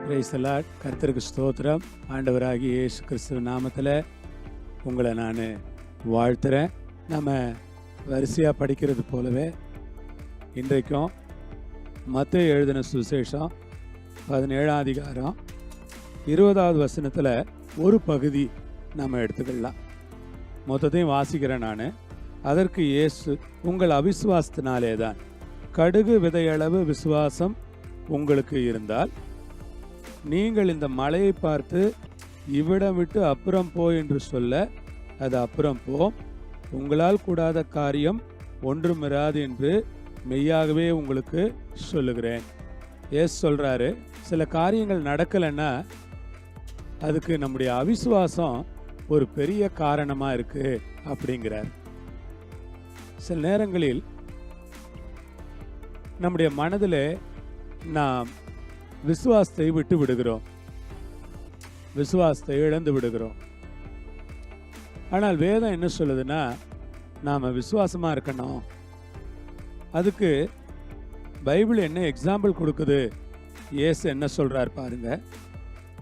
Praise the Lord. கர்த்தருக்கு ஸ்தோத்திரம். ஆண்டவராகிய இயேசு கிறிஸ்துவ நாமத்தில் உங்களை நான் வாழ்த்துறேன். நம்ம வரிசையாக படிக்கிறது போலவே இன்றைக்கும் மத்தேயு எழுதின சுவிசேஷம் 17ஆம் அதிகாரம் 20வது வசனத்தில் ஒரு பகுதி நம்ம எடுத்துக்கலாம். மொத்தத்தையும் வாசிக்கிறேன் நான். அதற்கு இயேசு, உங்கள் அவிசுவாசத்தினாலே தான். கடுகு விதையளவு விசுவாசம் உங்களுக்கு இருந்தால் நீங்கள் இந்த மலையை பார்த்து இவ்விடம் விட்டு அப்புறம் போ என்று சொல்ல அது அப்புறம் போம். உங்களால் கூடாத காரியம் ஒன்றுமிராது என்று மெய்யாகவே உங்களுக்கு சொல்லுகிறேன். ஏசு சொல்றாரு, சில காரியங்கள் நடக்கலைன்னா அதுக்கு நம்முடைய அவிசுவாசம் ஒரு பெரிய காரணமா இருக்கு அப்படிங்கிறார். சில நேரங்களில் நம்முடைய மனதில் நாம் விசுவாசத்தை விட்டு விடுகிறோம், விசுவாசத்தை இழந்து விடுகிறோம். ஆனால் வேதம் என்ன சொல்லுதுன்னா, நாம் விசுவாசமா இருக்கணும். அதுக்கு பைபிள் என்ன எக்ஸாம்பிள் கொடுக்குது, இயேசு என்ன சொல்றார் பாருங்க.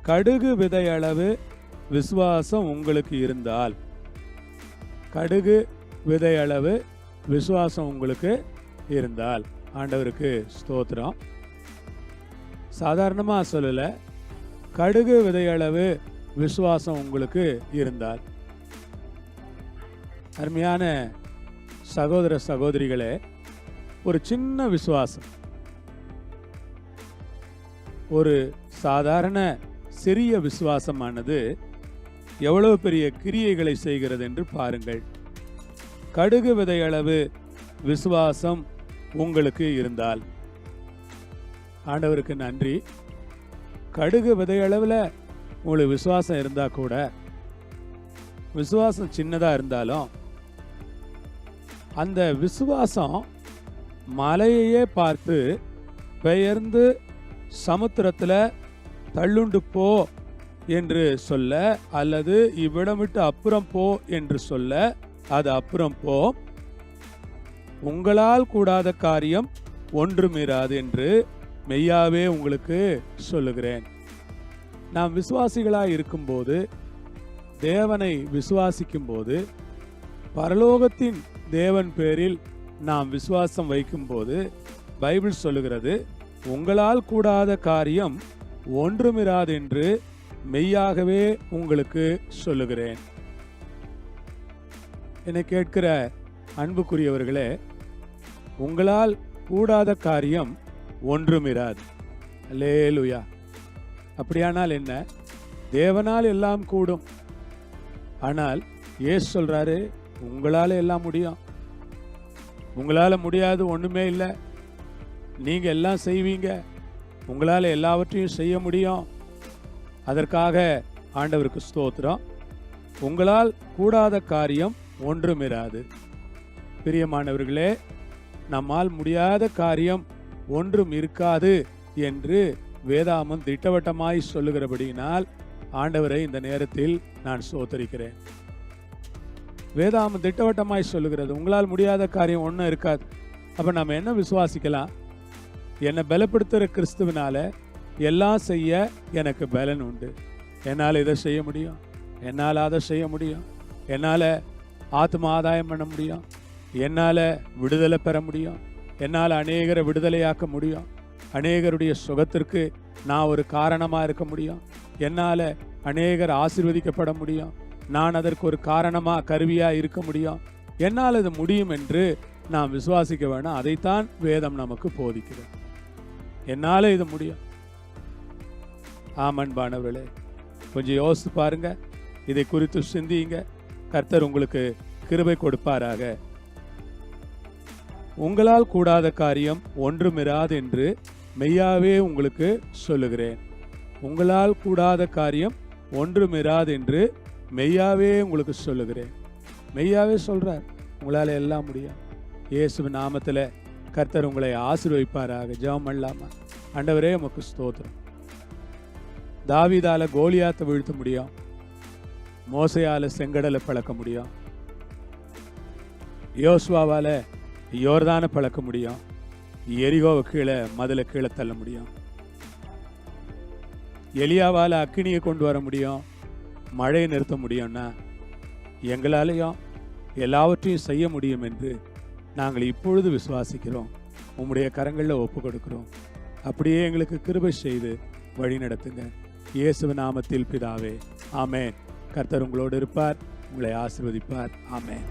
கடுகு விதையளவு விசுவாசம் உங்களுக்கு இருந்தால், கடுகு விதையளவு விசுவாசம் உங்களுக்கு இருந்தால். ஆண்டவருக்கு ஸ்தோத்திரம். சாதாரணமாக சொல்லலை, கடுகு விதையளவு விசுவாசம் உங்களுக்கு இருந்தால். அருமையான சகோதர சகோதரிகளே, ஒரு சின்ன விசுவாசம், ஒரு சாதாரண சிறிய விசுவாசமானது எவ்வளவு பெரிய கிரியைகளை செய்கிறது என்று பாருங்கள். கடுகு விதையளவு விசுவாசம் உங்களுக்கு இருந்தால். ஆண்டவருக்கு நன்றி. கடுகு விதையளவில் உங்களுக்கு விசுவாசம் இருந்தால் கூட, விசுவாசம் சின்னதாக இருந்தாலும் அந்த விசுவாசம் மலையையே பார்த்து பெயர்ந்து சமுத்திரத்தில் தள்ளுண்டு போ என்று சொல்ல, அல்லது இவ்விடம் விட்டு அப்புறம் போ என்று சொல்ல அது அப்புறம் போ. உங்களால் கூடாத காரியம் ஒன்றுமிராது என்று மெய்யாவே உங்களுக்கு சொல்லுகிறேன். நாம் விசுவாசிகளாய் இருக்கும்போது, தேவனை விசுவாசிக்கும் போது, பரலோகத்தின் தேவன் பேரில் நாம் விசுவாசம் வைக்கும்போது பைபிள் சொல்லுகிறது, உங்களால் கூடாத காரியம் ஒன்றுமிராது என்று மெய்யாகவே உங்களுக்கு சொல்லுகிறேன். என்னை கேட்கிற அன்புக்குரியவர்களே, உங்களால் கூடாத காரியம் ஒன்றுமிராது. அல்லேலூயா. அப்படியானால் என்ன? தேவனால் எல்லாம் கூடும். ஆனால் இயேசு சொல்றாரு, உங்களால எல்லாம் முடியும். உங்களால முடியாது ஒண்ணுமே இல்லை. நீங்க எல்லாம் செய்வீங்க. உங்களால எல்லாவற்றையும் செய்ய முடியும். அதற்காக ஆண்டவருக்கு ஸ்தோத்திரம். உங்களால் கூடாத காரியம் ஒன்றுமிராது. பிரியமானவர்களே, நம்மால் முடியாத காரியம் ஒன்றும் இருக்காது என்று வேதாமம் திட்டவட்டமாய் சொல்லுகிறபடியினால் ஆண்டவரை இந்த நேரத்தில் நான் ஸ்தோத்திரிக்கிறேன். வேதாமம் திட்டவட்டமாய் சொல்லுகிறது, உங்களால் முடியாத காரியம் ஒன்றும் இருக்காது. அப்போ நம்ம என்ன விசுவாசிக்கலாம்? என்னை பலப்படுத்துகிற கிறிஸ்துவனால எல்லாம் செய்ய எனக்கு பலன் உண்டு. என்னால் இதை செய்ய முடியும், என்னால் அதை செய்ய முடியும், என்னால் ஆத்ம ஆதாயம் பண்ண முடியும், என்னால் விடுதலை பெற முடியும், என்னால் அநேகரை விடுதலையாக்க முடியும், அநேகருடைய சுகத்திற்கு நான் ஒரு காரணமாக இருக்க முடியும், என்னால் அநேகர் ஆசீர்வதிக்கப்பட முடியும், நான் அதற்கு ஒரு காரணமாக கருவியாக இருக்க முடியும், என்னால் இது முடியும் என்று நாம் விசுவாசிக்க வேணும். அதைத்தான் வேதம் நமக்கு போதிக்கிறது. என்னால் இது முடியும். ஆமன்பானவர்களே, கொஞ்சம் யோசித்து பாருங்க, இதை குறித்து சிந்தியுங்க. கர்த்தர் உங்களுக்கு கிருபை கொடுப்பாராக. உங்களால் கூடாத காரியம் ஒன்றுமிராது என்று மெய்யாவே உங்களுக்கு சொல்லுகிறேன். உங்களால் கூடாத காரியம் ஒன்றுமிராது என்று மெய்யாவே உங்களுக்கு சொல்லுகிறேன். மெய்யாவே சொல்றார், உங்களால் எல்லாம் முடியும். இயேசுவின் நாமத்தில் கர்த்தர் உங்களை ஆசீர்வதிப்பாராக. ஜெபம் பண்ணலாமா? ஆண்டவரே, உமக்கு ஸ்தோத்திரம். தாவீதால கோலியாத்தை வீழ்த்த முடியும், மோசையால செங்கடலை பழக்க முடியும், யோசுவாவால யோர்தானை பழக்க முடியும், எரிகோவை கீழே மதில கீழே தள்ள முடியும். எலியாவால் அக்கினியை கொண்டு வர முடியும், மழையை நிறுத்த முடியும்னா எங்களாலேயும் எல்லாவற்றையும் செய்ய முடியும் என்று நாங்கள் இப்பொழுது விசுவாசிக்கிறோம். உம்முடைய கரங்களில் ஒப்பு கொடுக்கிறோம். அப்படியே எங்களுக்கு கிருபை செய்து வழி நடத்துங்க. இயேசுவின் நாமத்தில் பிதாவே, ஆமென். கர்த்தர் உங்களோடு இருப்பார், உங்களை ஆசீர்வதிப்பார். ஆமென்.